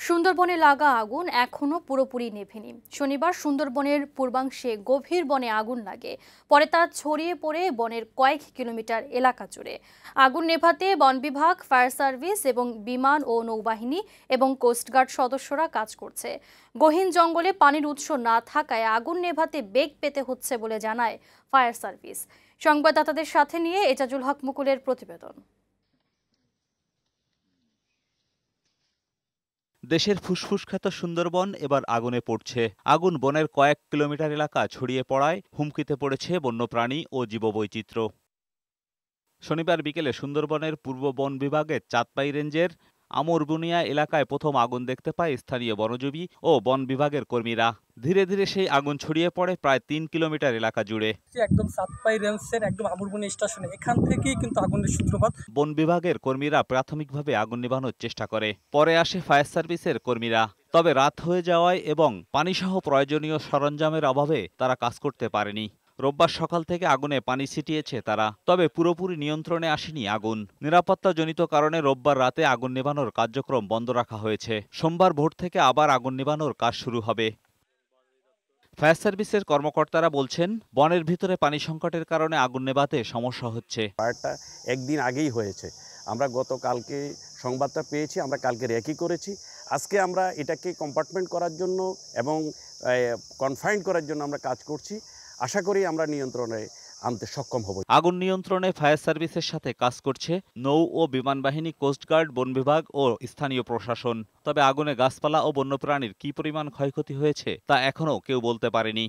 সুন্দরবনে লাগা আগুন এখনো পুরোপুরি নেভেনি। শনিবার সুন্দরবনের পূর্বাংশে গভীর বনে আগুন লাগে, পরে তা ছড়িয়ে পড়ে বনের কয়েক কিলোমিটার এলাকা জুড়ে। আগুন নেভাতে বন বিভাগ, ফায়ার সার্ভিস এবং বিমান ও নৌবাহিনী এবং কোস্টগার্ড সদস্যরা কাজ করছে। গহীন জঙ্গলে পানির উৎস না থাকায় আগুন নেভাতে বেগ পেতে হচ্ছে বলে জানায় ফায়ার সার্ভিস। সংবাদদাতাদের সাথে নিয়ে এজাজুল হক মুকুলের প্রতিবেদন। দেশের ফুসফুস খ্যাত সুন্দরবন এবার আগুনে পড়ছে। আগুন বনের কয়েক কিলোমিটার এলাকা ছড়িয়ে পড়ায় হুমকিতে পড়েছে বন্যপ্রাণী ও জীববৈচিত্র্য। শনিবার বিকেলে সুন্দরবনের পূর্ব বন বিভাগের চাঁদপাই রেঞ্জের আমরবুনিয়া এলাকায় প্রথম আগুন দেখতে পায় স্থানীয় বনজীবী ও বন বিভাগের কর্মীরা। ধীরে ধীরে সেই আগুন ছড়িয়ে পড়ে প্রায় ৩ কিলোমিটার এলাকা জুড়ে। একদম চাঁদপাই রেঞ্জের একদম আমরবুনিয়া স্টেশনে, এখান থেকেই কিন্তু আগুনের সূত্রপাত। বন বিভাগের কর্মীরা প্রাথমিকভাবে আগুন নেভানোর চেষ্টা করে, পরে আসে ফায়ার সার্ভিসের কর্মীরা। তবে রাত হয়ে যাওয়ায় এবং পানিসহ প্রয়োজনীয় সরঞ্জামের অভাবে তারা কাজ করতে পারেনি। রোববার সকাল থেকে আগুনে পানি ছিটিয়েছে তারা, তবে পুরোপুরি নিয়ন্ত্রণে আসেনি আগুন। নিরাপত্তাজনিত কারণে রোববার রাতে আগুন নেভানোর কার্যক্রম বন্ধ রাখা হয়েছে। সোমবার ভোর থেকে আবার আগুন নেভানোর কাজ শুরু হবে। ফায়ার সার্ভিসের কর্মকর্তারা বলছেন, বনের ভিতরে পানি সংকটের কারণে আগুন নেভাতে সমস্যা হচ্ছে। ফায়ারটা একদিন আগেই হয়েছে। আমরা গতকালকে সংবাদটা পেয়েছি, আমরা কালকে রেকি করেছি। আজকে আমরা এটাকে কম্পার্টমেন্ট করার জন্য এবং কনফাইন করার জন্য আমরা কাজ করছি। আশা করি আমরা নিয়ন্ত্রণে আনতে সক্ষম হব। আগুন নিয়ন্ত্রণে ফায়ার সার্ভিসের সাথে কাজ করছে নৌ ও বিমান বাহিনী, কোস্টগার্ড, বন বিভাগ ও স্থানীয় প্রশাসন। তবে আগুনে গাছপালা ও বন্যপ্রাণীর কী পরিমাণ ক্ষয়ক্ষতি হয়েছে তা এখনও কেউ বলতে পারেনি।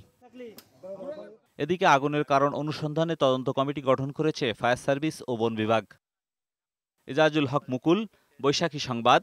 এদিকে আগুনের কারণ অনুসন্ধানে তদন্ত কমিটি গঠন করেছে ফায়ার সার্ভিস ও বন বিভাগ। এজাজুল হক মুকুল, বৈশাখী সংবাদ।